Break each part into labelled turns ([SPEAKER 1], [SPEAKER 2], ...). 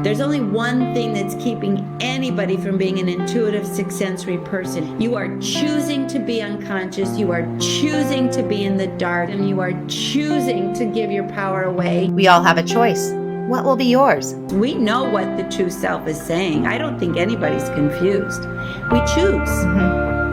[SPEAKER 1] There's only one thing that's keeping anybody from being an intuitive, sixth sensory person. You are choosing to be unconscious. You are choosing to be in the dark, and you are choosing to give your power away.
[SPEAKER 2] We all have a choice. What will be yours?
[SPEAKER 1] We know what the true self is saying. I don't think anybody's confused. We choose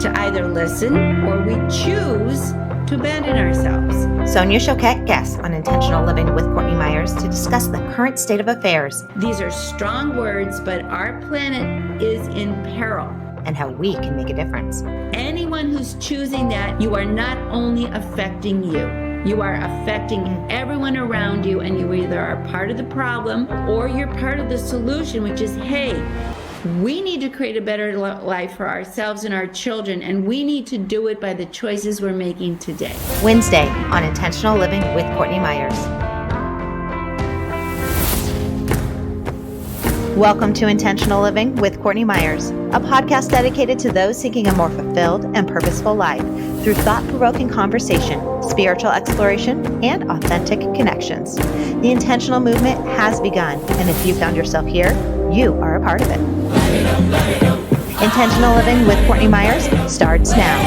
[SPEAKER 1] to either listen or we choose to abandon ourselves.
[SPEAKER 2] Sonia Choquette guests on Intentional Living with Courtney Meyers to discuss the current state of affairs.
[SPEAKER 1] These are strong words, but our planet is in peril.
[SPEAKER 2] And how we can make a difference.
[SPEAKER 1] Anyone who's choosing that, you are not only affecting you, you are affecting everyone around you, and you either are part of the problem or you're part of the solution, which is, hey, we need to create a better life for ourselves and our children, and we need to do it by the choices we're making today.
[SPEAKER 2] Wednesday on Intentional Living with Courtney Meyers. Welcome to Intentional Living with Courtney Meyers, a podcast dedicated to those seeking a more fulfilled and purposeful life through thought-provoking conversation, spiritual exploration, and authentic connections. The intentional movement has begun, and if you found yourself here, you are a part of it. Intentional Living with Courtney Meyers starts now.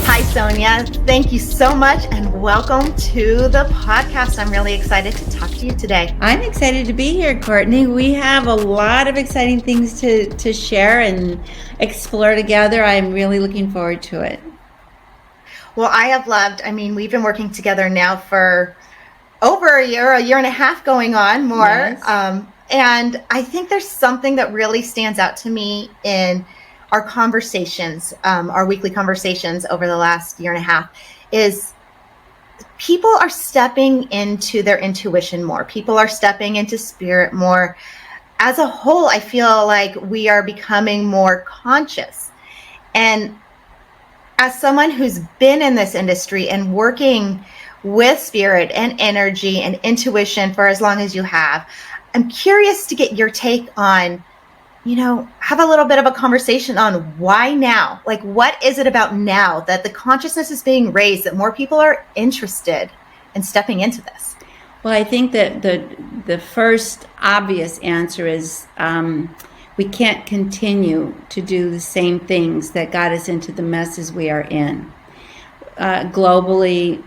[SPEAKER 2] Hi, Sonia. Thank you so much, and welcome to the podcast. I'm really excited to talk to you today.
[SPEAKER 1] I'm excited to be here, Courtney. We have a lot of exciting things to share and explore together. I'm really looking forward to it.
[SPEAKER 2] Well, we've been working together now for over a year and a half going on more. Yes. And I think there's something that really stands out to me in our conversations, our weekly conversations over the last year and a half, is people are stepping into their intuition more. People are stepping into spirit more. As a whole, I feel like we are becoming more conscious. And as someone who's been in this industry and working with spirit and energy and intuition for as long as you have, I'm curious to get your take on, have a little bit of a conversation on why now? Like, what is it about now that the consciousness is being raised, that more people are interested in stepping into this?
[SPEAKER 1] Well, I think that the first obvious answer is we can't continue to do the same things that got us into the messes we are in. Globally,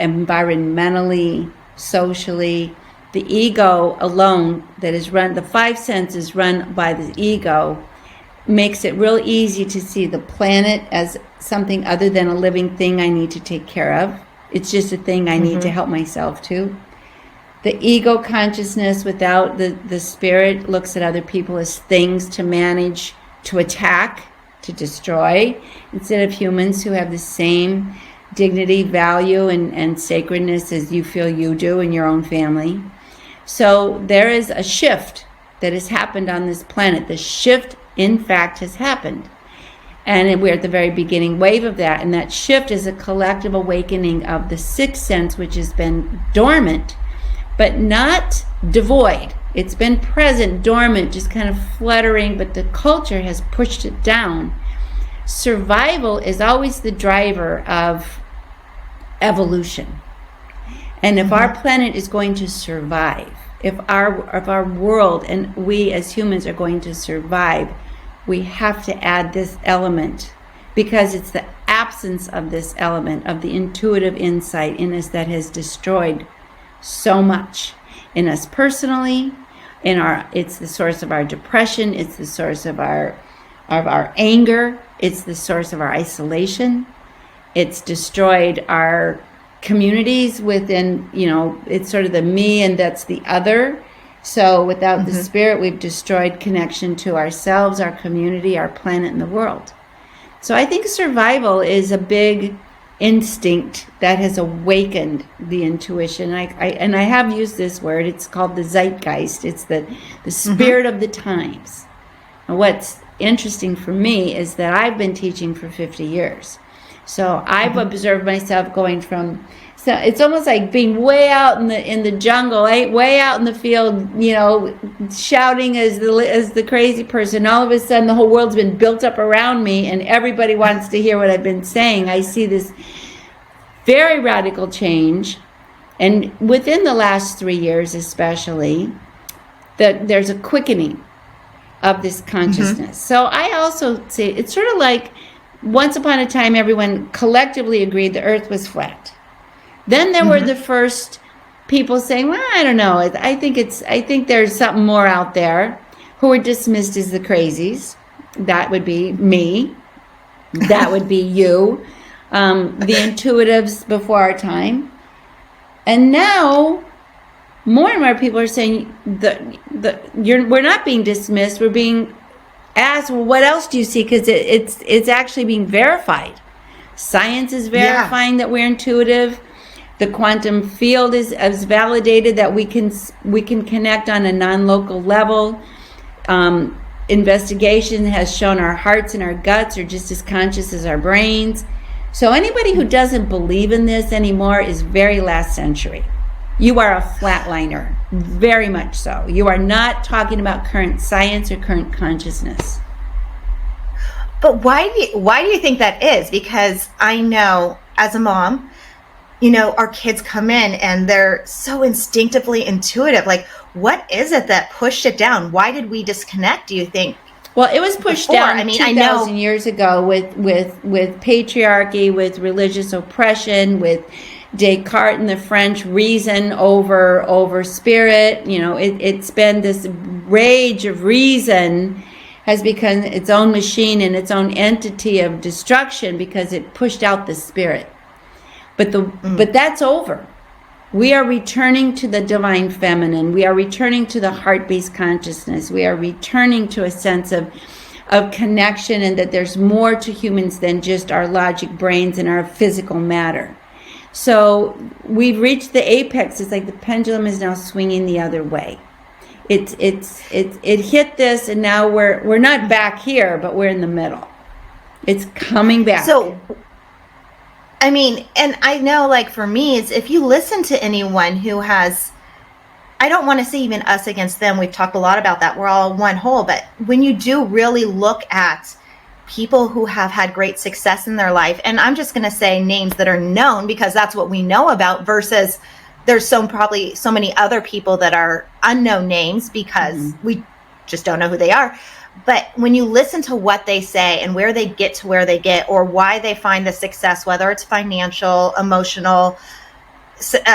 [SPEAKER 1] environmentally, socially, the ego alone that is run, the five senses run by the ego, makes it real easy to see the planet as something other than a living thing I need to take care of. It's just a thing I need to help myself to. The ego consciousness without the spirit looks at other people as things to manage, to attack, to destroy, instead of humans who have the same dignity, value, and sacredness as you feel you do in your own family. So there is a shift that has happened on this planet. The shift, in fact, has happened. And we're at the very beginning wave of that. And that shift is a collective awakening of the sixth sense, which has been dormant, but not devoid. It's been present, dormant, just kind of fluttering, but the culture has pushed it down. Survival is always the driver of evolution. And if our planet is going to survive, if our world and we as humans are going to survive, we have to add this element, because it's the absence of this element, of the intuitive insight in us, that has destroyed so much in us personally. It's the source of our depression. It's the source of our anger. It's the source of our isolation. It's destroyed our communities within, it's sort of the me and that's the other. So without the spirit, we've destroyed connection to ourselves, our community, our planet, and the world. So I think survival is a big instinct that has awakened the intuition. I have used this word. It's called the zeitgeist. It's the spirit of the times. And what's interesting for me is that I've been teaching for 50 years. So I've observed myself going from, so it's almost like being way out in the jungle, way out in the field, shouting as the crazy person. All of a sudden, the whole world's been built up around me, and everybody wants to hear what I've been saying. I see this very radical change, and within the last 3 years, especially, that there's a quickening of this consciousness. So I also say it's sort of like once upon a time everyone collectively agreed the earth was flat. Then there were the first people saying, well, I don't know, I think there's something more out there, who were dismissed as the crazies. That would be me. That would be you. The intuitives before our time. And now more and more people are saying we're not being dismissed, we're being asked, well, what else do you see? Because it's actually being verified. Science is verifying that we're intuitive. The quantum field is validated that we can connect on a non-local level. Investigation has shown our hearts and our guts are just as conscious as our brains. So anybody who doesn't believe in this anymore is very last century. You are a flatliner, very much so. You are not talking about current science or current consciousness.
[SPEAKER 2] But why do you think that is? Because I know as a mom, our kids come in and they're so instinctively intuitive. Like, what is it that pushed it down? Why did we disconnect, do you think?
[SPEAKER 1] Well, it was pushed down 2,000 years ago with patriarchy, with religious oppression, with Descartes and the French, reason over spirit. It's been this rage of reason has become its own machine and its own entity of destruction because it pushed out the spirit. But that's over. We are returning to the divine feminine. We are returning to the heart-based consciousness. We are returning to a sense of connection, and that there's more to humans than just our logic brains and our physical matter. So we've reached the apex. It's like the pendulum is now swinging the other way. It hit this, and now we're not back here, but we're in the middle. It's coming back.
[SPEAKER 2] So, and I know, like, for me, it's if you listen to anyone who has, I don't want to say even us against them. We've talked a lot about that. We're all one whole. But when you do really look at people who have had great success in their life, and I'm just going to say names that are known because that's what we know about, versus there's probably so many other people that are unknown names because we just don't know who they are. But when you listen to what they say and where they get to where they get, or why they find the success, whether it's financial, emotional,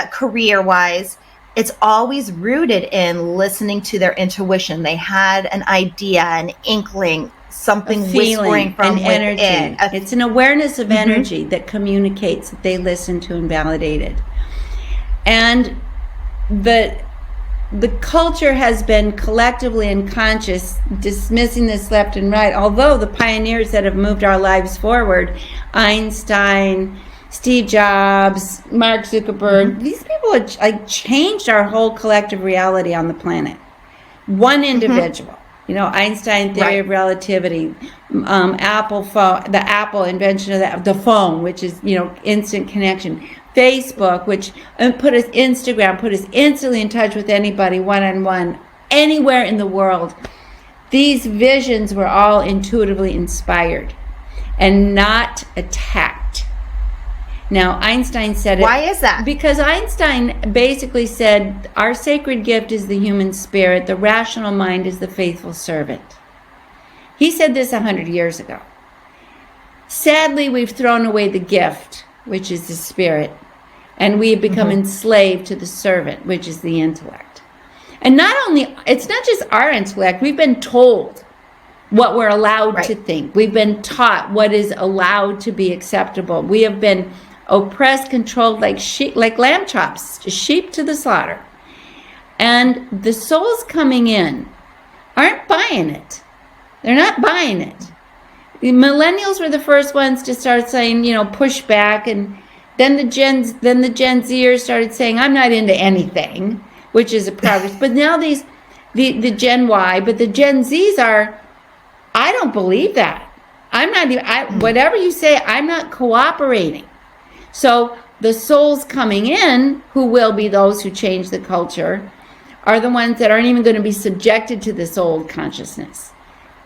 [SPEAKER 2] career-wise, it's always rooted in listening to their intuition. They had an idea, an inkling, something whispering from within.
[SPEAKER 1] Energy. It's an awareness of energy that communicates, that they listen to and validated. And the culture has been collectively unconscious, dismissing this left and right. Although the pioneers that have moved our lives forward, Einstein, Steve Jobs, Mark Zuckerberg, these people have changed our whole collective reality on the planet. One individual, Einstein theory of relativity, Apple phone, the Apple invention of the phone, which is instant connection. Facebook, which Instagram put us instantly in touch with anybody one-on-one, anywhere in the world. These visions were all intuitively inspired and not attacked. Now, Einstein said it.
[SPEAKER 2] Why is that?
[SPEAKER 1] Because Einstein basically said our sacred gift is the human spirit, the rational mind is the faithful servant. He said this 100 years ago. Sadly, we've thrown away the gift, which is the spirit, and we have become enslaved to the servant, which is the intellect. And it's not just our intellect, we've been told what we're allowed to think. We've been taught what is allowed to be acceptable. We have been oppressed, controlled like sheep, like lamb chops, sheep to the slaughter. And the souls coming in aren't buying it. They're not buying it. The millennials were the first ones to start saying, push back, and then the Gen Zers started saying, I'm not into anything, which is a progress. But now the Gen Y, but the Gen Zs are, I don't believe that. I'm not, whatever you say, I'm not cooperating. So the souls coming in, who will be those who change the culture, are the ones that aren't even going to be subjected to this old consciousness.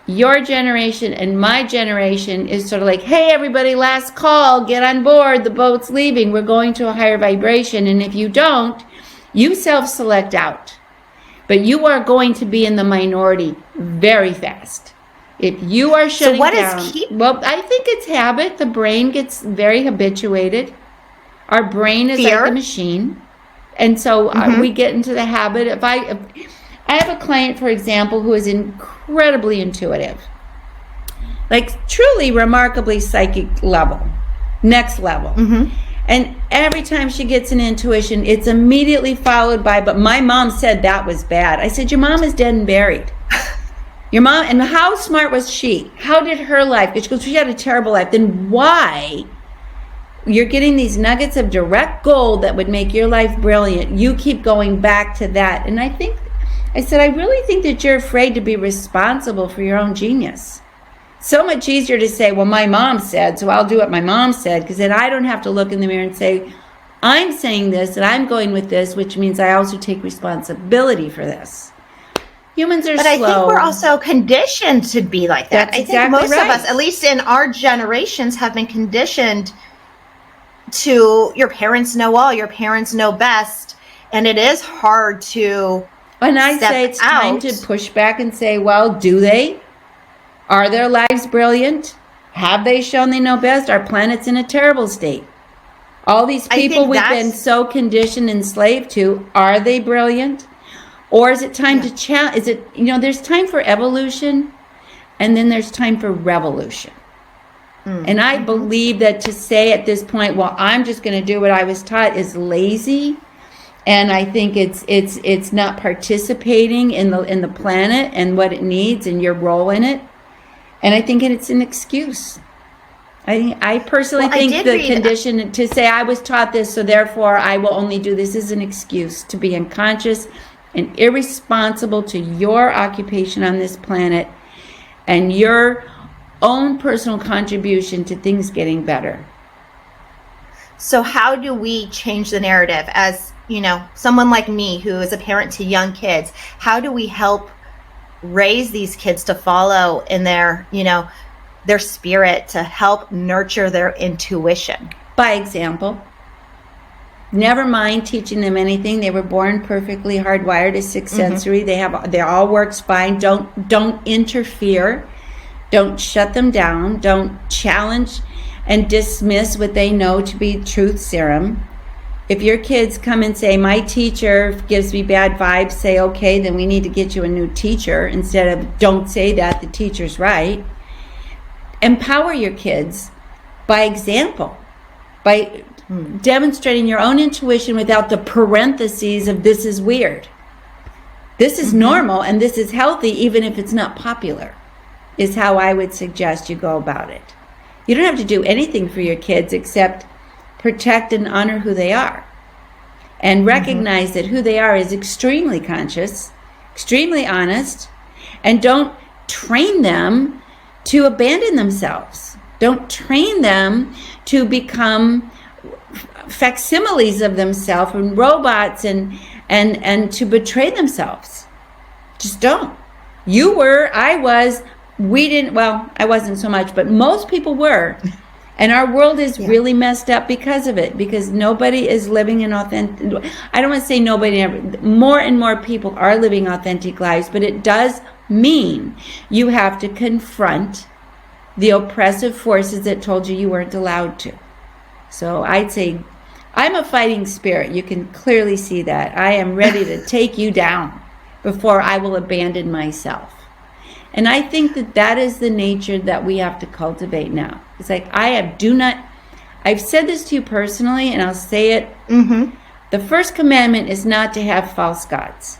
[SPEAKER 1] Your generation and my generation is sort of like, hey, everybody, last call, get on board, the boat's leaving, we're going to a higher vibration, and if you don't, you self-select out. But you are going to be in the minority very fast. If you are shutting down, well, I think it's habit. The brain gets very habituated. Our brain is like a machine. And so we get into the habit. If I have a client, for example, who is incredibly intuitive, like truly remarkably psychic level, next level. And every time she gets an intuition, it's immediately followed by, but my mom said that was bad. I said, your mom is dead and buried. Your mom, and how smart was she? How did her life, because she had a terrible life, then why you're getting these nuggets of direct gold that would make your life brilliant? You keep going back to that. And I said, I really think that you're afraid to be responsible for your own genius. So much easier to say, well, my mom said, so I'll do what my mom said, because then I don't have to look in the mirror and say, I'm saying this and I'm going with this, which means I also take responsibility for this. Humans are slow.
[SPEAKER 2] But I think we're also conditioned to be like that.
[SPEAKER 1] That's
[SPEAKER 2] I think
[SPEAKER 1] exactly
[SPEAKER 2] most
[SPEAKER 1] right.
[SPEAKER 2] of us, at least in our generations, have been conditioned to your parents know all, your parents know best, and it is hard to
[SPEAKER 1] And I say it's time to push back and say, well, do they? Are their lives brilliant? Have they shown they know best? Our planet's in a terrible state. All these people we've been so conditioned and enslaved to, are they brilliant? Or is it time to challenge? Is it, there's time for evolution and then there's time for revolution. And I believe that to say at this point, well, I'm just going to do what I was taught is lazy. And I think it's not participating in the planet and what it needs and your role in it. And I think it's an excuse. I personally think the condition to say I was taught this, so therefore I will only do this is an excuse to be unconscious and irresponsible to your occupation on this planet and your own personal contribution to things getting better.
[SPEAKER 2] So how do we change the narrative as, someone like me who is a parent to young kids? How do we help raise these kids to follow in their, their spirit, to help nurture their intuition?
[SPEAKER 1] By example. Never mind teaching them anything. They were born perfectly hardwired as sixth sensory. They all works fine. Don't interfere. Don't shut them down. Don't challenge and dismiss what they know to be truth serum. If your kids come and say, my teacher gives me bad vibes, say, okay, then we need to get you a new teacher instead of don't say that, the teacher's right. Empower your kids by example, by demonstrating your own intuition without the parentheses of this is weird. This is normal and this is healthy even if it's not popular, is how I would suggest you go about it. You don't have to do anything for your kids except protect and honor who they are and recognize that who they are is extremely conscious, extremely honest, and don't train them to abandon themselves. Don't train them to become facsimiles of themselves and robots and to betray themselves. Just don't. You were, I was, we didn't, well, I wasn't so much, but most people were. And our world is really messed up because of it, because nobody is living an authentic, I don't want to say nobody, more and more people are living authentic lives, but it does mean you have to confront the oppressive forces that told you weren't allowed to. So I'd say, I'm a fighting spirit. You can clearly see that. I am ready to take you down before I will abandon myself. And I think that is the nature that we have to cultivate now. It's like, I've said this to you personally, and I'll say it. The first commandment is not to have false gods.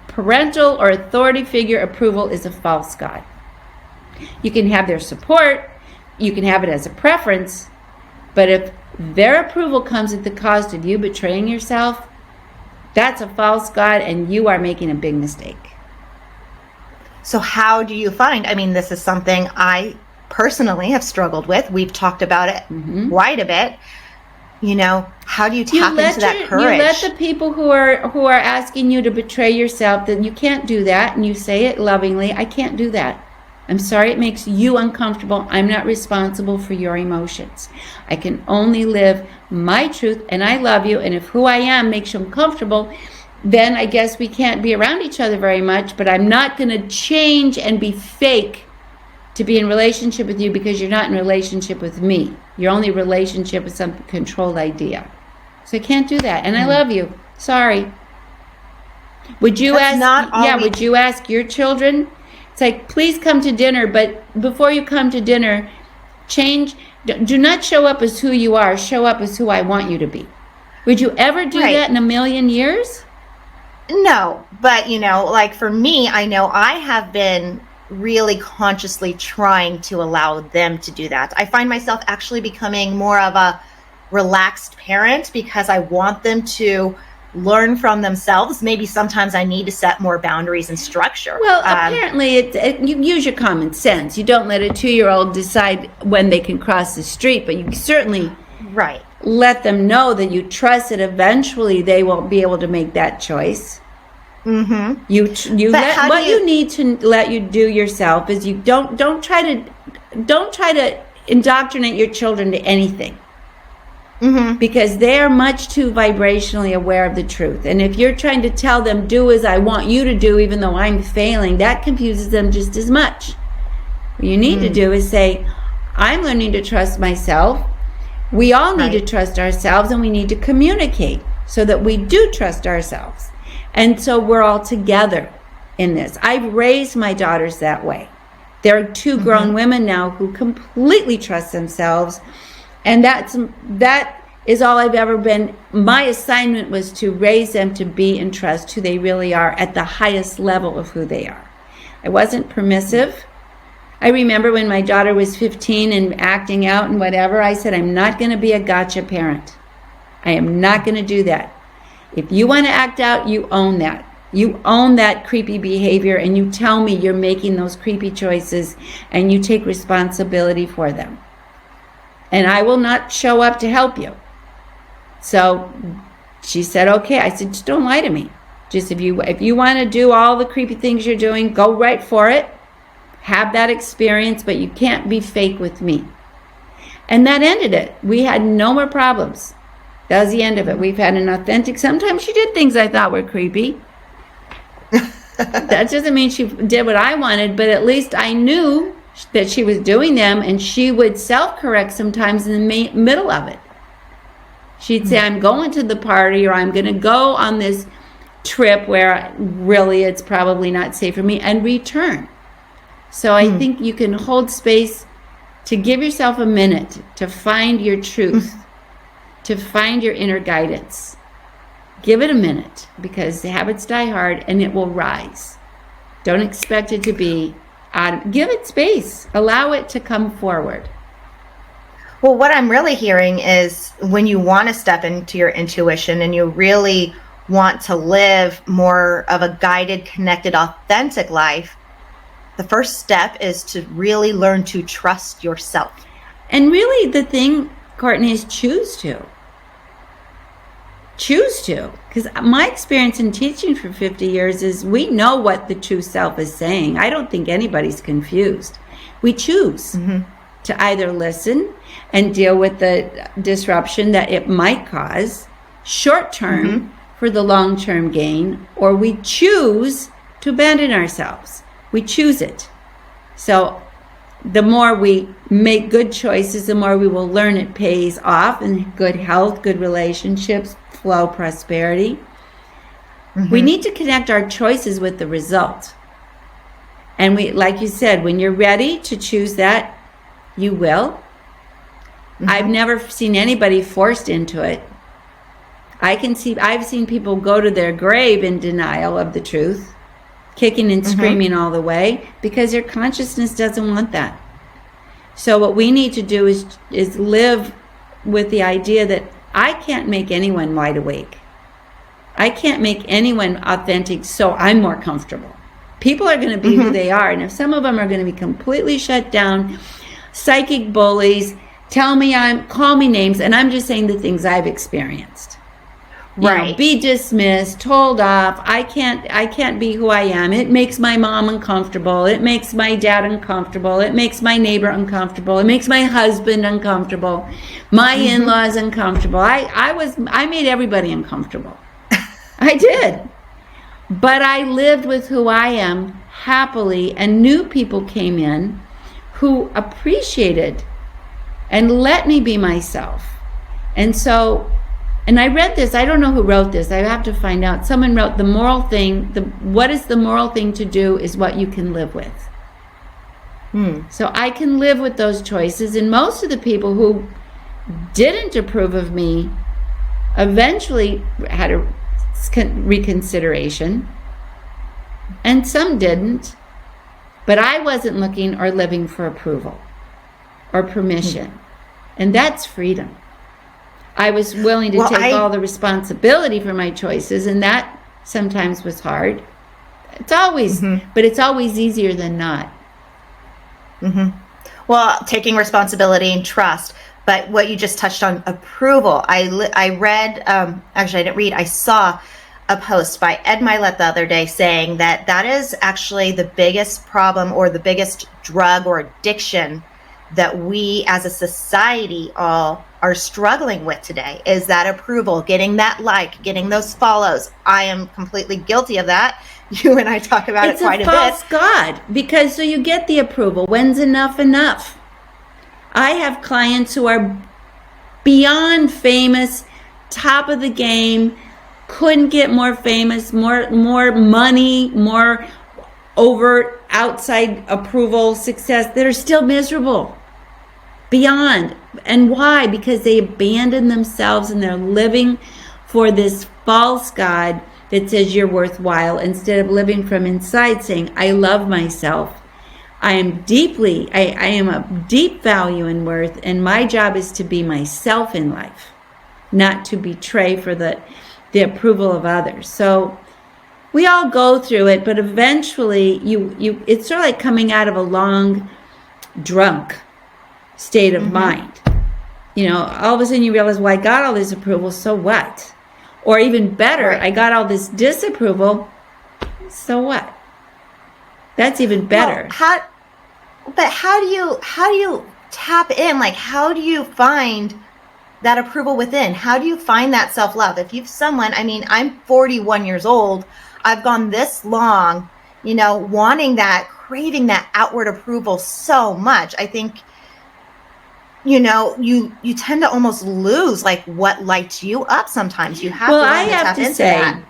[SPEAKER 1] Parental or authority figure approval is a false god. You can have their support, you can have it as a preference, but if their approval comes at the cost of you betraying yourself, that's a false god and you are making a big mistake.
[SPEAKER 2] So how do you find, this is something I personally have struggled with. We've talked about it quite a bit. How do you tap into that courage?
[SPEAKER 1] You let the people who are asking you to betray yourself, then you can't do that, and you say it lovingly, I can't do that. I'm sorry it makes you uncomfortable. I'm not responsible for your emotions. I can only live my truth, and I love you, and if who I am makes you uncomfortable, then I guess we can't be around each other very much, but I'm not going to change and be fake to be in relationship with you because you're not in relationship with me. You're only in relationship with some controlled idea. So I can't do that. And I love you. Sorry. Would you would you ask your children? It's like, please come to dinner, but before you come to dinner, do not show up as who you are, show up as who I want you to be. Would you ever do that in a million years?
[SPEAKER 2] No, but like for me, I know I have been really consciously trying to allow them to do that. I find myself actually becoming more of a relaxed parent because I want them to learn from themselves. Maybe sometimes I need to set more boundaries and structure.
[SPEAKER 1] Well, apparently you use your common sense. You don't let a 2-year-old decide when they can cross the street, but you certainly let them know that you trust that eventually they will be able to make that choice. Mm-hmm. You need to let you do yourself is you don't try to indoctrinate your children to anything. Mm-hmm. Because they are much too vibrationally aware of the truth. And if you're trying to tell them, do as I want you to do, even though I'm failing, that confuses them just as much. What you need to do is say, I'm learning to trust myself. We all need to trust ourselves, and we need to communicate so that we do trust ourselves. And so we're all together in this. I've raised my daughters that way. There are 2 grown women now who completely trust themselves. And that is all I've ever been. My assignment was to raise them to be and trust who they really are at the highest level of who they are. I wasn't permissive. I remember when my daughter was 15 and acting out and whatever, I said, I'm not going to be a gotcha parent. I am not going to do that. If you want to act out, you own that. You own that creepy behavior, and you tell me you're making those creepy choices, and you take responsibility for them. And I will not show up to help you. So she said, okay. I said, just don't lie to me. Just if you want to do all the creepy things you're doing, go right for it. Have that experience, but you can't be fake with me. And that ended it. We had no more problems. That was the end of it. We've had an authentic, sometimes she did things I thought were creepy. That doesn't mean she did what I wanted, but at least I knew that she was doing them, and she would self-correct sometimes in the middle of it. She'd say, I'm going to the party, or I'm going to go on this trip where really it's probably not safe for me, and return. So I think you can hold space to give yourself a minute to find your truth, to find your inner guidance. Give it a minute, because the habits die hard and it will rise. Don't expect it to be give it space. Allow it to come forward.
[SPEAKER 2] Well, what I'm really hearing is when you want to step into your intuition and you really want to live more of a guided, connected, authentic life, the first step is to really learn to trust yourself.
[SPEAKER 1] And really the thing, Courtney, is choose to. Choose to. Because my experience in teaching for 50 years is we know what the true self is saying. I don't think anybody's confused. We choose to either listen and deal with the disruption that it might cause short term for the long term gain, or we choose to abandon ourselves. We choose it. So the more we make good choices, the more we will learn it pays off in good health, good relationships, flow, prosperity. We need to connect our choices with the result. And we, like you said, when you're ready to choose that, you will. I've never seen anybody forced into it. I've seen people go to their grave in denial of the truth, kicking and screaming all the way, because their consciousness doesn't want that. So what we need to do is live with the idea that I can't make anyone wide awake. I can't make anyone authentic, so I'm more comfortable. People are going to be who they are, and if some of them are going to be completely shut down, psychic bullies, call me names, and I'm just saying the things I've experienced. You know, be dismissed, told off. I can't be who I am. It makes my mom uncomfortable. It makes my dad uncomfortable. It makes my neighbor uncomfortable. It makes my husband uncomfortable. My in-laws uncomfortable. I made everybody uncomfortable. I did. But I lived with who I am happily, and new people came in who appreciated and let me be myself. And so, and I read this, I don't know who wrote this, I have to find out. Someone wrote, the moral thing, what is the moral thing to do is what you can live with. So I can live with those choices, and most of the people who didn't approve of me eventually had a reconsideration, and some didn't, but I wasn't looking or living for approval or permission, and that's freedom. I was willing to take all the responsibility for my choices, and that sometimes was hard. It's always, but it's always easier than not.
[SPEAKER 2] Well, taking responsibility and trust, but what you just touched on, approval. I read, actually I didn't read, I saw a post by Ed Milet the other day saying that is actually the biggest problem or the biggest drug or addiction that we as a society all are struggling with today, is that approval, getting that like, getting those follows. I am completely guilty of that. You and I talk about it quite a bit.
[SPEAKER 1] It's a false god, because so you get the approval. When's enough enough? I have clients who are beyond famous, top of the game, couldn't get more famous, more money, more overt outside approval, success, that are still miserable. Beyond. And why? Because they abandon themselves and they're living for this false god that says you're worthwhile, instead of living from inside saying, I love myself. I am a deep value and worth, and my job is to be myself in life, not to betray for the approval of others. So we all go through it, but eventually it's sort of like coming out of a long drunk state of mind. You know, all of a sudden you realize, well, I got all this approval, so what? Or even better, I got all this disapproval, so what? That's even better.
[SPEAKER 2] Well, how do you tap in? Like, how do you find that approval within? How do you find that self-love? If you've someone, I mean, I'm 41 years old. I've gone this long, you know, wanting that, craving that outward approval so much. I think, you know, you tend to almost lose like what lights you up sometimes. You have to learn to tap into that.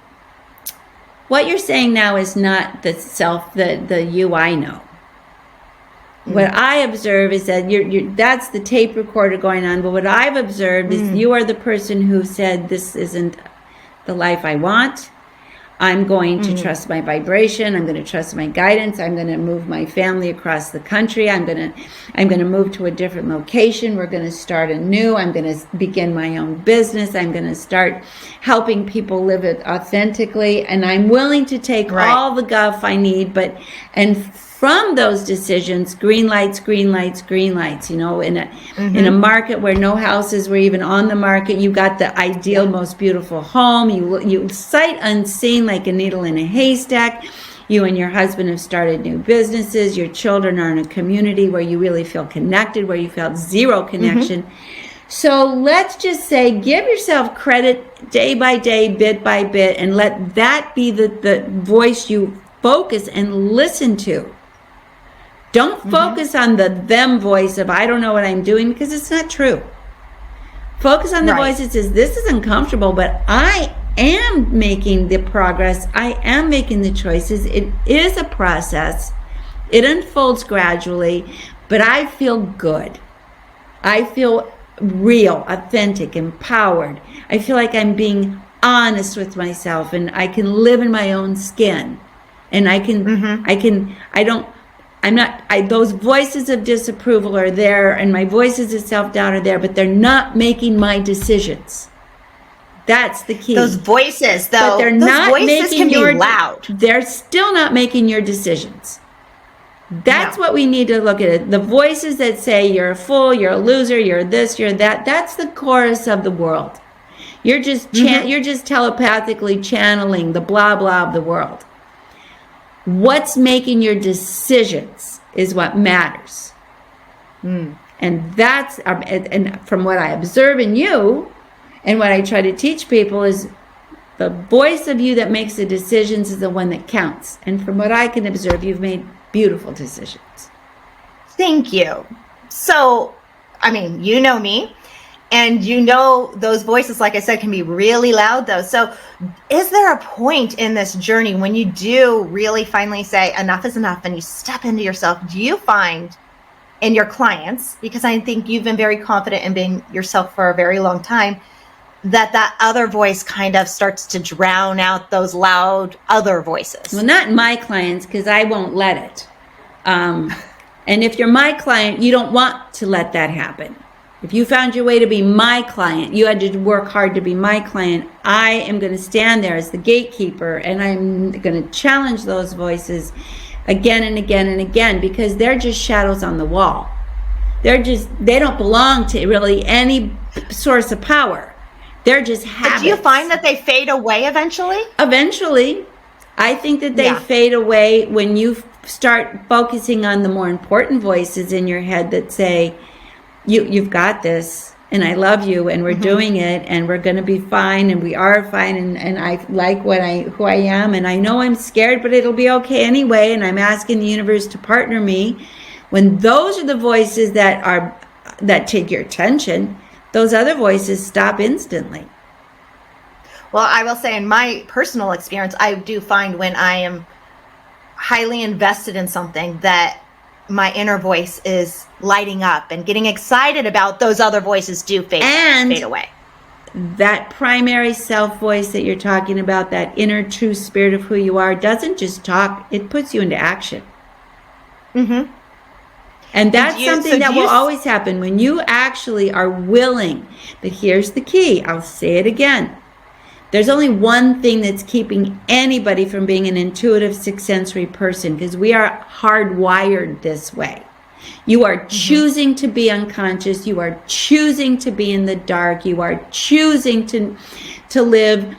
[SPEAKER 1] What you're saying now is not the self, the you I know. What I observe is that that's the tape recorder going on. But what I've observed is you are the person who said, this isn't the life I want. I'm going to trust my vibration. I'm going to trust my guidance. I'm going to move my family across the country. I'm going to move to a different location. We're going to start anew. I'm going to begin my own business. I'm going to start helping people live it authentically. And I'm willing to take all the guff I need, and from those decisions, green lights, green lights, green lights, you know, in a market where no houses were even on the market, you got the ideal, most beautiful home. You sight unseen like a needle in a haystack. You and your husband have started new businesses. Your children are in a community where you really feel connected, where you felt zero connection. So let's just say, give yourself credit day by day, bit by bit, and let that be the voice you focus and listen to. Don't focus on the them voice of, I don't know what I'm doing, because it's not true. Focus on the voice that says, this is uncomfortable, but I am making the progress. I am making the choices. It is a process. It unfolds gradually, but I feel good. I feel real, authentic, empowered. I feel like I'm being honest with myself, and I can live in my own skin. And those voices of disapproval are there, and my voices of self-doubt are there, but they're not making my decisions. That's the key.
[SPEAKER 2] Those voices, though,
[SPEAKER 1] but they're
[SPEAKER 2] those
[SPEAKER 1] not
[SPEAKER 2] voices
[SPEAKER 1] making
[SPEAKER 2] can be loud.
[SPEAKER 1] They're still not making your decisions. That's what we need to look at it. The voices that say you're a fool, you're a loser, you're this, you're that, that's the chorus of the world. You're just you're just telepathically channeling the blah blah of the world. What's making your decisions is what matters. And that's, and from what I observe in you, and what I try to teach people is the voice of you that makes the decisions is the one that counts. And from what I can observe, you've made beautiful decisions.
[SPEAKER 2] Thank you. So, I mean, you know me, and you know those voices, like I said, can be really loud though. So is there a point in this journey when you do really finally say enough is enough and you step into yourself? Do you find in your clients, because I think you've been very confident in being yourself for a very long time, that other voice kind of starts to drown out those loud other voices?
[SPEAKER 1] Well, not my clients, because I won't let it. And if you're my client, you don't want to let that happen. If you found your way to be my client, you had to work hard to be my client. I am going to stand there as the gatekeeper, and I'm going to challenge those voices again and again and again, because they're just shadows on the wall. They don't belong to really any source of power. They're just habits.
[SPEAKER 2] But do you find that they fade away eventually?
[SPEAKER 1] Eventually. I think that they fade away when you start focusing on the more important voices in your head that say, you've got this, and I love you, and we're doing it, and we're going to be fine, and we are fine, and I like who I am, and I know I'm scared, but it'll be okay anyway, and I'm asking the universe to partner me. When those are the voices that take your attention, those other voices stop instantly.
[SPEAKER 2] Well, I will say in my personal experience, I do find when I am highly invested in something that my inner voice is lighting up and getting excited about, those other voices do fade away.
[SPEAKER 1] That primary self voice that you're talking about, that inner true spirit of who you are, doesn't just talk, it puts you into action.
[SPEAKER 2] Mm-hmm.
[SPEAKER 1] And that's something that will always happen when you actually are willing. But here's the key. I'll say it again. There's only one thing that's keeping anybody from being an intuitive sixth sensory person, because we are hardwired this way. You are choosing to be unconscious. You are choosing to be in the dark. You are choosing to live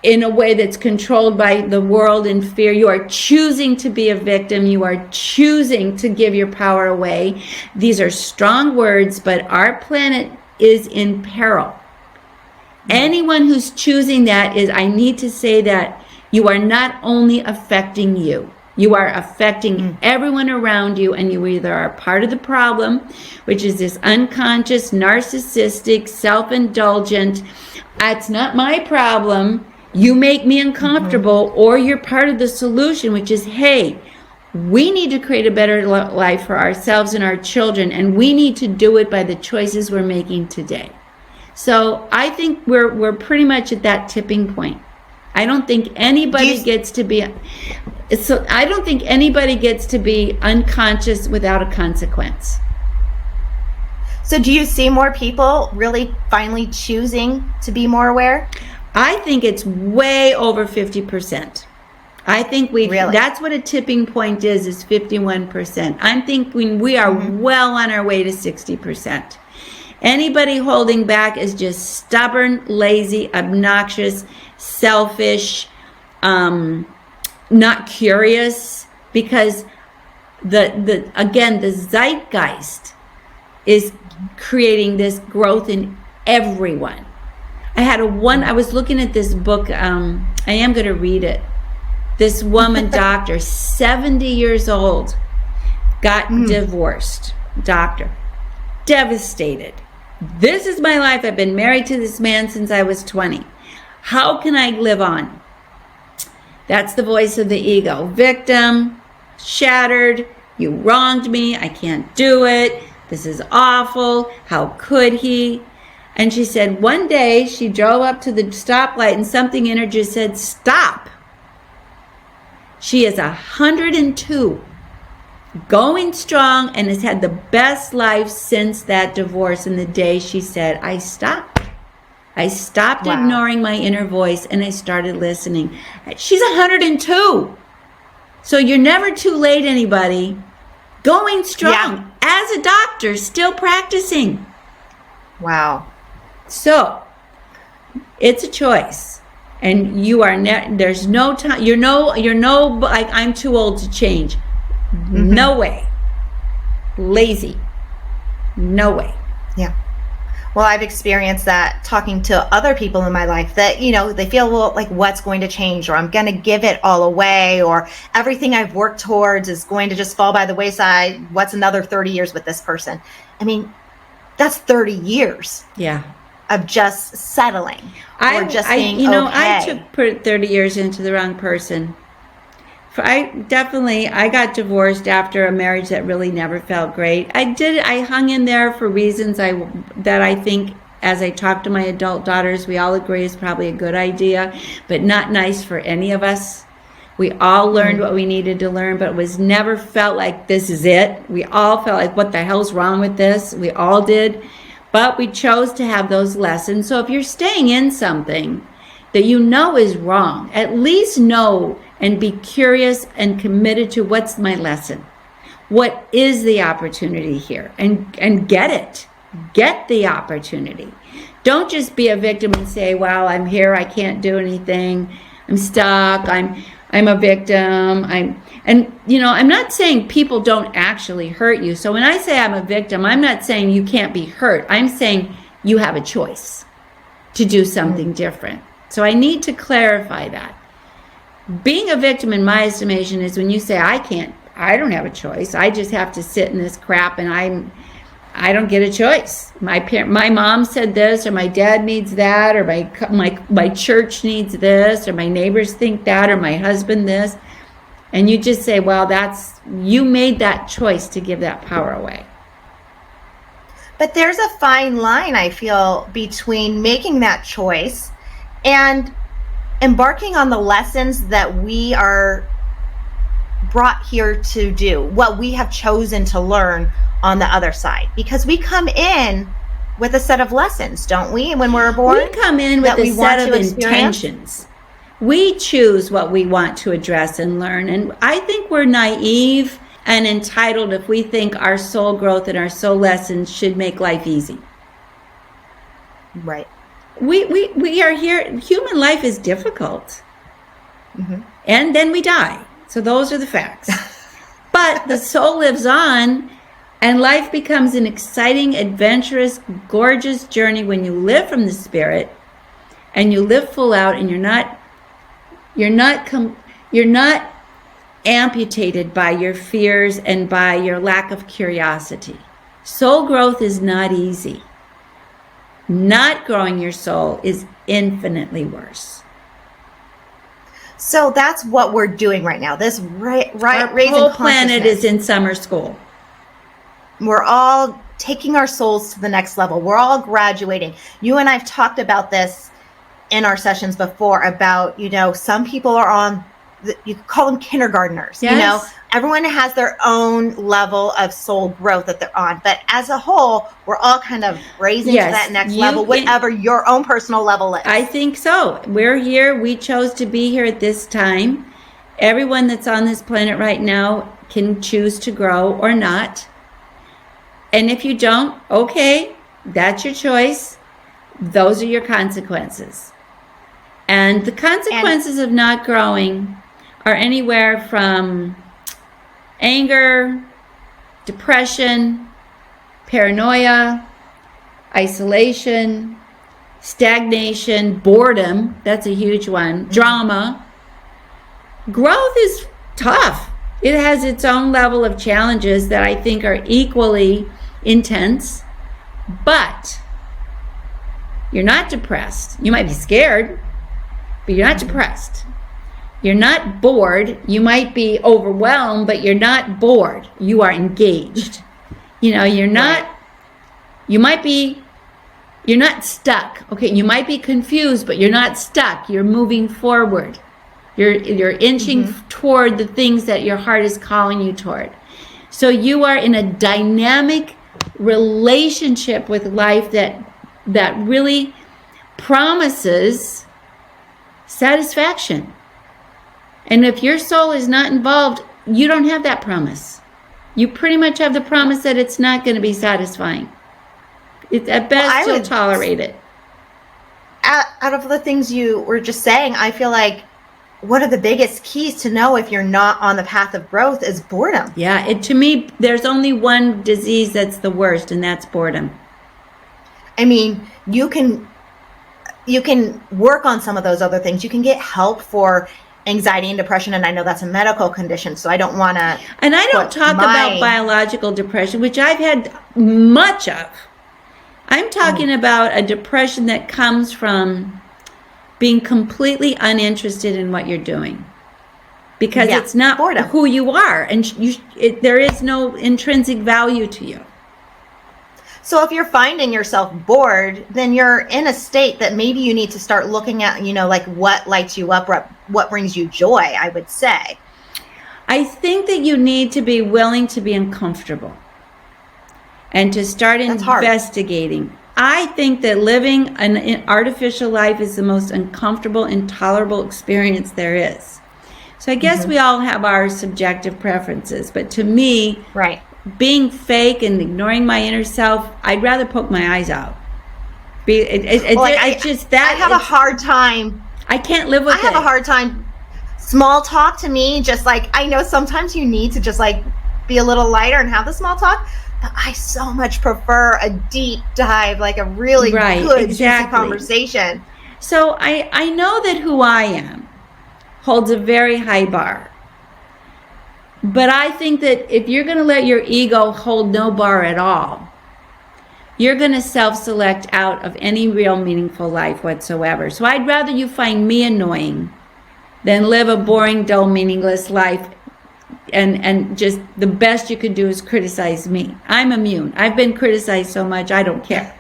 [SPEAKER 1] in a way that's controlled by the world and fear. You are choosing to be a victim. You are choosing to give your power away. These are strong words, but our planet is in peril. Anyone who's choosing that I need to say that you are not only affecting you, you are affecting everyone around you, and you either are part of the problem, which is this unconscious, narcissistic, self-indulgent, it's not my problem, you make me uncomfortable, or you're part of the solution, which is, hey, we need to create a better life for ourselves and our children, and we need to do it by the choices we're making today. So I think we're pretty much at that tipping point. I don't think anybody gets to be unconscious without a consequence.
[SPEAKER 2] So do you see more people really finally choosing to be more aware?
[SPEAKER 1] I think it's way over 50%. I think that's what a tipping point is 51%. I'm thinking we are well on our way to 60%. Anybody holding back is just stubborn, lazy, obnoxious, selfish, not curious, because the zeitgeist is creating this growth in everyone. I was looking at this book, I am going to read it. This woman, doctor, 70 years old, got divorced, doctor, devastated. This is my life. I've been married to this man since I was 20. How can I live on? That's the voice of the ego. Victim, shattered, you wronged me, I can't do it, this is awful, how could he? And she said one day she drove up to the stoplight and something in her just said, stop. She is 102. Going strong, and has had the best life since that divorce. And the day she said, I stopped ignoring my inner voice, and I started listening. She's 102. So you're never too late, anybody. Going strong as a doctor, still practicing.
[SPEAKER 2] Wow.
[SPEAKER 1] So it's a choice, and you are there's no time. You're no like, I'm too old to change. No way. Lazy. No way.
[SPEAKER 2] Yeah. Well, I've experienced that talking to other people in my life that, they feel, well, like, what's going to change, or I'm going to give it all away, or everything I've worked towards is going to just fall by the wayside. What's another 30 years with this person? I mean, that's 30 years.
[SPEAKER 1] Yeah.
[SPEAKER 2] Of just settling or just being okay.
[SPEAKER 1] I took 30 years into the wrong person. I got divorced after a marriage that really never felt great. I hung in there for reasons that I think, as I talk to my adult daughters, we all agree is probably a good idea, but not nice for any of us. We all learned what we needed to learn, but it was never felt like this is it. We all felt like, what the hell's wrong with this? We all did. But we chose to have those lessons. So if you're staying in something that you know is wrong, at least know and be curious and committed to, what's my lesson? What is the opportunity here? And get it. Get the opportunity. Don't just be a victim and say, well, I'm here, I can't do anything, I'm stuck, I'm a victim. I'm not saying people don't actually hurt you. So when I say I'm a victim, I'm not saying you can't be hurt. I'm saying you have a choice to do something different. So I need to clarify that. Being a victim, in my estimation, is when you say, I don't have a choice. I just have to sit in this crap, and I don't get a choice. My mom said this, or my dad needs that, or my church needs this, or my neighbors think that, or my husband this. And you just say, well, you made that choice to give that power away.
[SPEAKER 2] But there's a fine line, I feel, between making that choice and embarking on the lessons that we are brought here to do, what we have chosen to learn on the other side. Because we come in with a set of lessons, don't we? When we're born,
[SPEAKER 1] we come in with a set of intentions. We choose what we want to address and learn. And I think we're naive and entitled if we think our soul growth and our soul lessons should make life easy.
[SPEAKER 2] Right.
[SPEAKER 1] We are here. Human life is difficult. And then we die. So those are the facts. But the soul lives on, and life becomes an exciting, adventurous, gorgeous journey when you live from the spirit and you live full out, and you're not amputated by your fears and by your lack of curiosity. Soul growth is not easy. Not growing your soul is infinitely worse.
[SPEAKER 2] So that's what we're doing right now. This raising
[SPEAKER 1] whole planet is in summer school.
[SPEAKER 2] We're all taking our souls to the next level. We're all graduating. You and I've talked about this in our sessions before about, some people are on, you call them kindergartners.
[SPEAKER 1] Yes.
[SPEAKER 2] Everyone has their own level of soul growth that they're on. But as a whole, we're all kind of raising to that next level, whatever your own personal level is.
[SPEAKER 1] I think so. We're here. We chose to be here at this time. Everyone that's on this planet right now can choose to grow or not. And if you don't, okay, that's your choice. Those are your consequences. And the consequences of not growing are anywhere from anger, depression, paranoia, isolation, stagnation, boredom, that's a huge one, drama. Growth is tough. It has its own level of challenges that I think are equally intense, but you're not depressed. You might be scared, but you're not depressed. You're not bored. You might be overwhelmed, but you're not bored. You are engaged. You're not, you're not stuck. Okay, you might be confused, but you're not stuck. You're moving forward. You're inching toward the things that your heart is calling you toward. So you are in a dynamic relationship with life that really promises satisfaction. And if your soul is not involved, you don't have that promise. You pretty much have the promise that it's not going to be satisfying. At best, you'll tolerate it.
[SPEAKER 2] Out of the things you were just saying, I feel like one of the biggest keys to know if you're not on the path of growth is boredom.
[SPEAKER 1] Yeah, to me, there's only one disease that's the worst, and that's boredom.
[SPEAKER 2] I mean, you can work on some of those other things. You can get help for anxiety and depression, and I know that's a medical condition, so I don't want to.
[SPEAKER 1] And I don't talk about biological depression, which I've had much of. I'm talking about a depression that comes from being completely uninterested in what you're doing, because it's not boredom. Who you are, and there is no intrinsic value to you.
[SPEAKER 2] So if you're finding yourself bored, then you're in a state that maybe you need to start looking at, like what lights you up, what brings you joy, I would say.
[SPEAKER 1] I think that you need to be willing to be uncomfortable and to start investigating. I think that living an artificial life is the most uncomfortable, intolerable experience there is. So I guess we all have our subjective preferences, but to me,
[SPEAKER 2] right,
[SPEAKER 1] being fake and ignoring my inner self, I'd rather poke my eyes out. I
[SPEAKER 2] have a hard time.
[SPEAKER 1] I can't live with it.
[SPEAKER 2] I have a hard time. Small talk to me, just like, I know sometimes you need to just like be a little lighter and have the small talk, but I so much prefer a deep dive, like a really good, juicy conversation.
[SPEAKER 1] So I know that who I am holds a very high bar. But I think that if you're going to let your ego hold no bar at all, you're going to self-select out of any real meaningful life whatsoever. So I'd rather you find me annoying than live a boring, dull, meaningless life and just the best you could do is criticize me. I'm immune. I've been criticized so much, I don't care.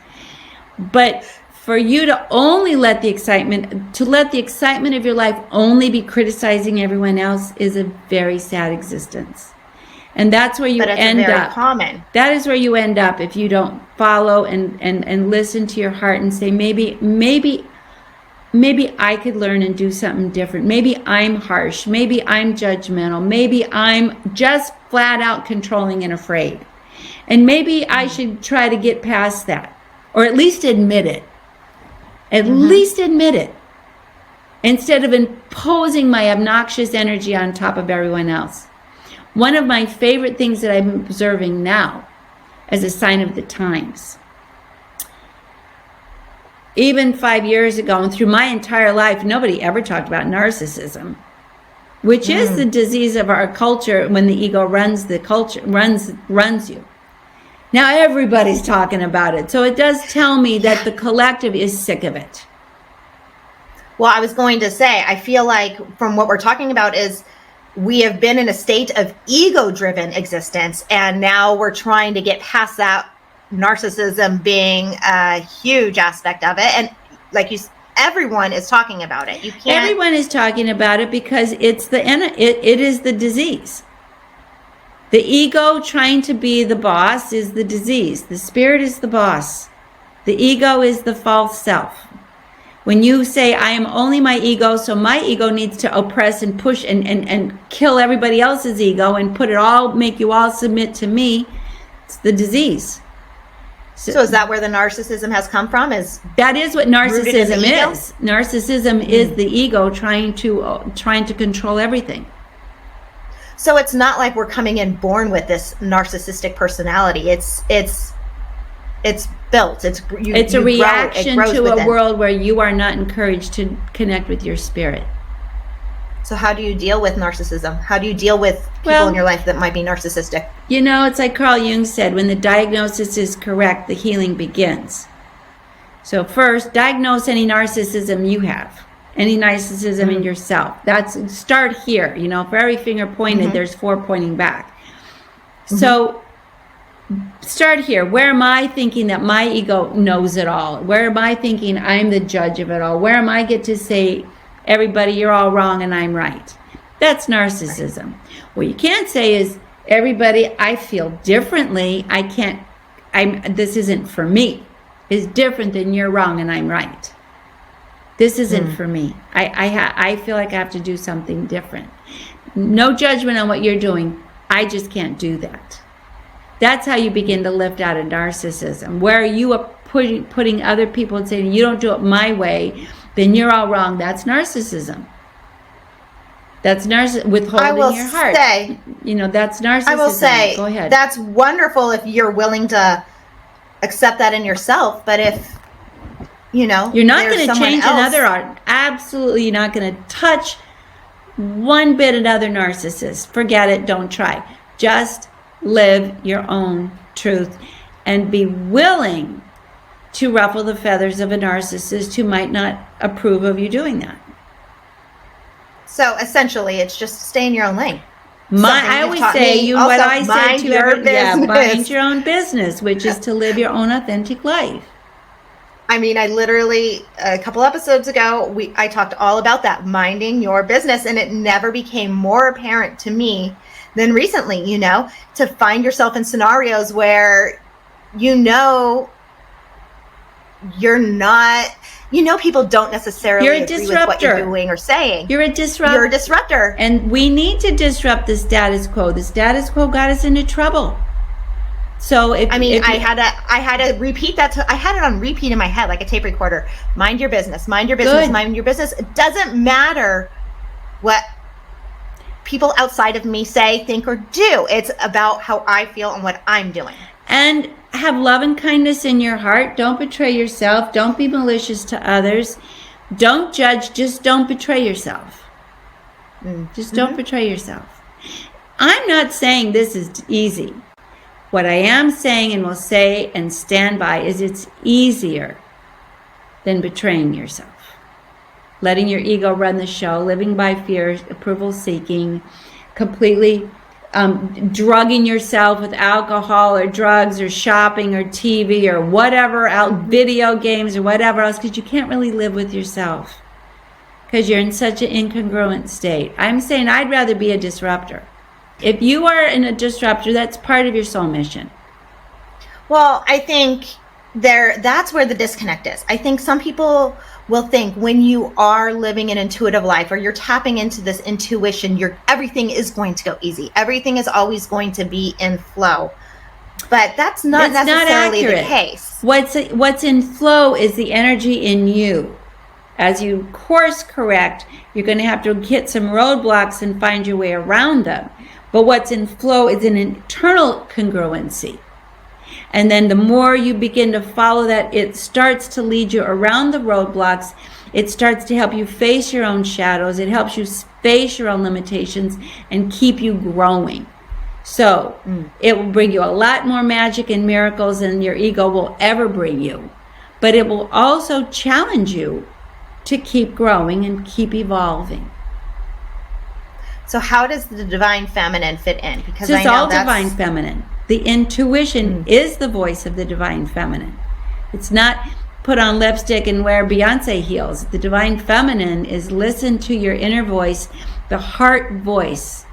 [SPEAKER 1] But for you to only let the excitement of your life only be criticizing everyone else is a very sad existence. And that's where you end up.
[SPEAKER 2] Common.
[SPEAKER 1] That is where you end up if you don't follow and listen to your heart and say, maybe I could learn and do something different. Maybe I'm harsh. Maybe I'm judgmental. Maybe I'm just flat out controlling and afraid. And maybe I should try to get past that, or at least admit it. At least admit it, instead of imposing my obnoxious energy on top of everyone else. One of my favorite things that I'm observing now as a sign of the times, even 5 years ago and through my entire life, nobody ever talked about narcissism, which is the disease of our culture when the ego runs the culture, runs you. Now everybody's talking about it. So it does tell me that the collective is sick of it.
[SPEAKER 2] Well, I was going to say, I feel like from what we're talking about is we have been in a state of ego-driven existence, and now we're trying to get past that, narcissism being a huge aspect of it. And like everyone is talking about it.
[SPEAKER 1] Everyone is talking about it because it is the disease. The ego trying to be the boss is the disease. The spirit is the boss. The ego is the false self. When you say, I am only my ego, so my ego needs to oppress and push and kill everybody else's ego and make you all submit to me, it's the disease.
[SPEAKER 2] So is that where the narcissism has come from?
[SPEAKER 1] That is what narcissism is. Narcissism is the ego trying to control everything.
[SPEAKER 2] So it's not like we're coming in born with this narcissistic personality. It's built. It's a reaction to a world where you are not encouraged to connect with your spirit. So how do you deal with narcissism? How do you deal with people in your life that might be narcissistic?
[SPEAKER 1] It's like Carl Jung said, when the diagnosis is correct, the healing begins. So first, diagnose any narcissism you have. Any narcissism in yourself. Start here. For every finger pointed, there's 4 pointing back. So start here. Where am I thinking that my ego knows it all? Where am I thinking I'm the judge of it all? Where am I get to say, everybody, you're all wrong and I'm right? That's narcissism. What you can't say is, everybody, I feel differently. This isn't for me. It's different than you're wrong and I'm right. This isn't for me. I feel like I have to do something different. No judgment on what you're doing. I just can't do that. That's how you begin to lift out of narcissism, where you are putting other people and saying, you don't do it my way, then you're all wrong. That's narcissism. That's withholding your heart. That's narcissism.
[SPEAKER 2] I will say,
[SPEAKER 1] go ahead.
[SPEAKER 2] That's wonderful if you're willing to accept that in yourself. But if,
[SPEAKER 1] you're not going to change
[SPEAKER 2] else,
[SPEAKER 1] another art. Absolutely not going to touch one bit another narcissist. Forget it. Don't try. Just live your own truth and be willing to ruffle the feathers of a narcissist who might not approve of you doing that.
[SPEAKER 2] So essentially, it's just stay in your own lane.
[SPEAKER 1] I always say what I say to everyone, mind your own business, which is to live your own authentic life.
[SPEAKER 2] I mean, I literally, a couple episodes ago, I talked all about that, minding your business, and it never became more apparent to me than recently, to find yourself in scenarios where, you're not, people don't necessarily agree with what you're doing or saying.
[SPEAKER 1] You're a disruptor.
[SPEAKER 2] You're a disruptor.
[SPEAKER 1] And we need to disrupt the status quo. The status quo got us into trouble. So I had to repeat that. I had it on repeat in my head like a tape recorder. Mind your business. Mind your business. Good. Mind your business. It doesn't matter what people outside of me say, think, or do. It's about how I feel and what I'm doing. And have love and kindness in your heart. Don't betray yourself. Don't be malicious to others. Don't judge. Just don't betray yourself. Just don't betray yourself. I'm not saying this is easy. What I am saying and will say and stand by is it's easier than betraying yourself. Letting your ego run the show, living by fear, approval seeking, completely drugging yourself with alcohol or drugs or shopping or TV or whatever, video games or whatever else, because you can't really live with yourself because you're in such an incongruent state. I'm saying I'd rather be a disruptor. If you are in a disruptor, that's part of your soul mission. Well, I think that's where the disconnect is. I think some people will think when you are living an intuitive life or you're tapping into this intuition, everything is going to go easy. Everything is always going to be in flow. But that's not necessarily the case. What's in flow is the energy in you. As you course correct, you're going to have to hit some roadblocks and find your way around them. But what's in flow is an internal congruency. And then the more you begin to follow that, it starts to lead you around the roadblocks. It starts to help you face your own shadows. It helps you face your own limitations and keep you growing. So it will bring you a lot more magic and miracles than your ego will ever bring you. But it will also challenge you to keep growing and keep evolving. So how does the Divine Feminine fit in? Because it's all Divine Feminine. The intuition is the voice of the Divine Feminine. It's not put on lipstick and wear Beyonce heels. The Divine Feminine is listen to your inner voice, the heart voice,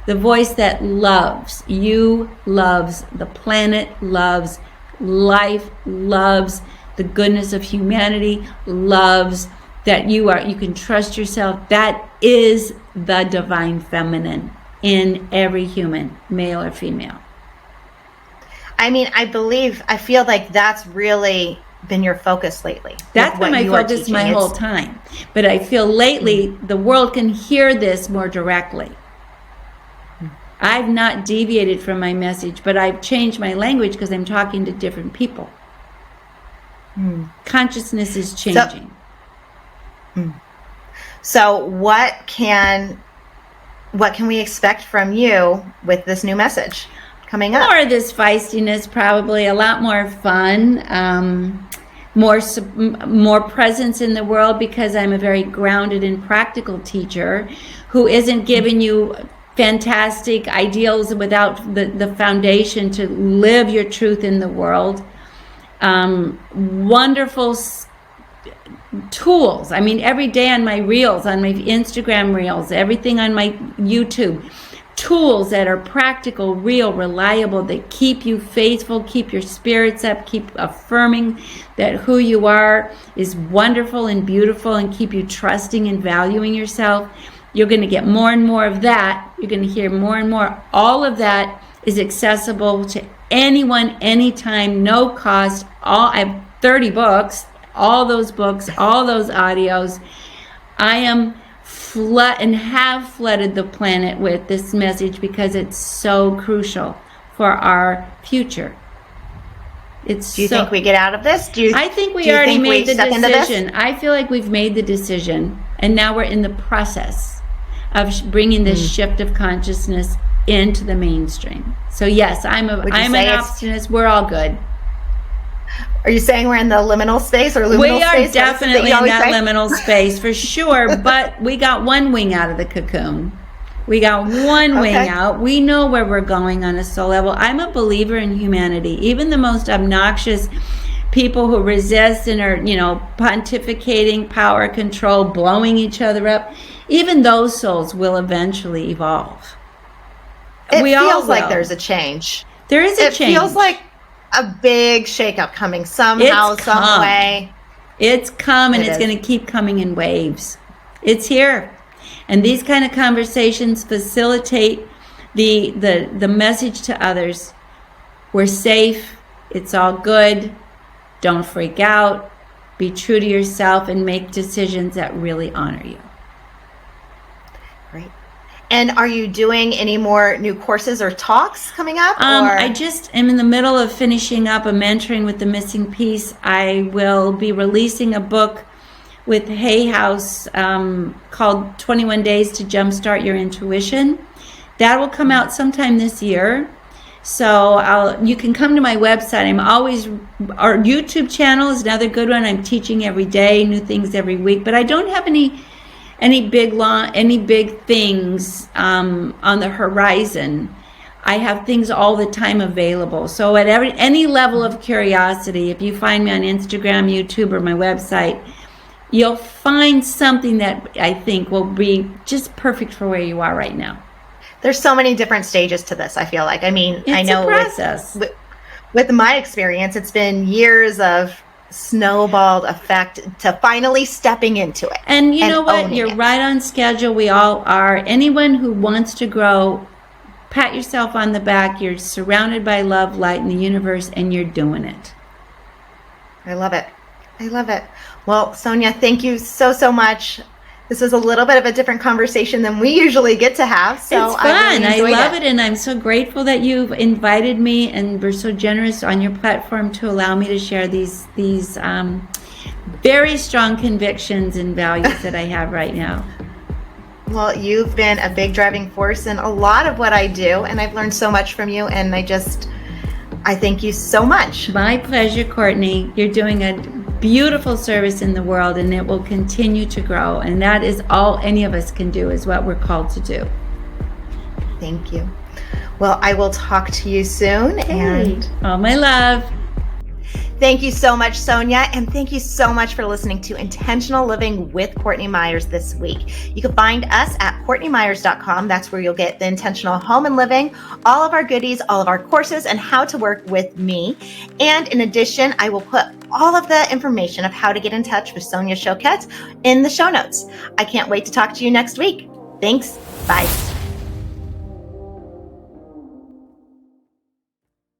[SPEAKER 1] the voice that loves you, loves the planet, loves life, loves the goodness of humanity, loves that you can trust yourself. That is the Divine Feminine in every human, male or female. I mean, I feel like that's really been your focus lately. That's been my focus my whole time. But I feel lately the world can hear this more directly. I've not deviated from my message, but I've changed my language because I'm talking to different people. Consciousness is changing. So what can we expect from you with this new message coming up? More of this feistiness, probably a lot more fun, more presence in the world, because I'm a very grounded and practical teacher who isn't giving you fantastic ideals without the foundation to live your truth in the world. Wonderful tools. I mean, every day on my reels, on my Instagram reels, everything on my YouTube, tools that are practical, real, reliable, that keep you faithful, keep your spirits up, keep affirming that who you are is wonderful and beautiful, and keep you trusting and valuing yourself. You're going to get more and more of that. You're going to hear more and more. All of that is accessible to anyone, anytime, no cost. I have 30 books. All those books, all those audios. I am and have flooded the planet with this message because it's so crucial for our future. It's
[SPEAKER 2] Do you think we get out of this?
[SPEAKER 1] I think we
[SPEAKER 2] do you
[SPEAKER 1] already
[SPEAKER 2] think we
[SPEAKER 1] made the
[SPEAKER 2] step into this?
[SPEAKER 1] decision. I feel like we've made the decision, and now we're in the process of bringing this shift of consciousness into the mainstream. So yes, I'm an optimist. We're all good.
[SPEAKER 2] Are you saying we're in the liminal space or luminal
[SPEAKER 1] We are
[SPEAKER 2] space?
[SPEAKER 1] definitely in that liminal space for sure, but we got one wing out of the cocoon. We got one wing out. We know where we're going on a soul level. I'm a believer in humanity. Even the most obnoxious people who resist and are, pontificating, power control, blowing each other up, even those souls will eventually evolve.
[SPEAKER 2] It feels like there's a change.
[SPEAKER 1] There is a change.
[SPEAKER 2] It feels like a big shakeup coming somehow, some way.
[SPEAKER 1] It's come, and it's going to keep coming in waves. It's here. And these kind of conversations facilitate the message to others. We're safe. It's all good. Don't freak out. Be true to yourself and make decisions that really honor you.
[SPEAKER 2] Great. And are you doing any more new courses or talks coming up?
[SPEAKER 1] I just am in the middle of finishing up a mentoring with the missing piece. I will be releasing a book with Hay House called 21 Days to Jumpstart Your Intuition. That will come out sometime this year. So you can come to my website. Our YouTube channel is another good one. I'm teaching every day, new things every week, but I don't have any big things on the horizon. I have things all the time available. So at any level of curiosity, if you find me on Instagram, YouTube, or my website, you'll find something that I think will be just perfect for where you are right now.
[SPEAKER 2] There's so many different stages to this, I feel like. I mean,
[SPEAKER 1] I know
[SPEAKER 2] a process. With my experience, it's been years of snowballed effect to finally stepping into it.
[SPEAKER 1] And you know what? You're right on schedule. We all are. Anyone who wants to grow, pat yourself on the back. You're surrounded by love, light, and the universe, and you're doing it.
[SPEAKER 2] I love it. I love it. Well, Sonia, thank you so much. This is a little bit of a different conversation than we usually get to have. So
[SPEAKER 1] it's fun. I love it. And I'm so grateful that you've invited me and were so generous on your platform to allow me to share these very strong convictions and values that I have right now.
[SPEAKER 2] Well, you've been a big driving force in a lot of what I do, and I've learned so much from you, and I thank you so much.
[SPEAKER 1] My pleasure, Courtney. You're doing a beautiful service in the world, and it will continue to grow. And that is all any of us can do, is what we're called to do.
[SPEAKER 2] Thank you. Well, I will talk to you soon. And
[SPEAKER 1] all my love.
[SPEAKER 2] Thank you so much, Sonia, and thank you so much for listening to Intentional Living with Courtney Meyers this week. You can find us at CourtneyMyers.com. That's where you'll get the Intentional Home and Living, all of our goodies, all of our courses, and how to work with me. And in addition, I will put all of the information of how to get in touch with Sonia Choquette in the show notes. I can't wait to talk to you next week. Thanks. Bye.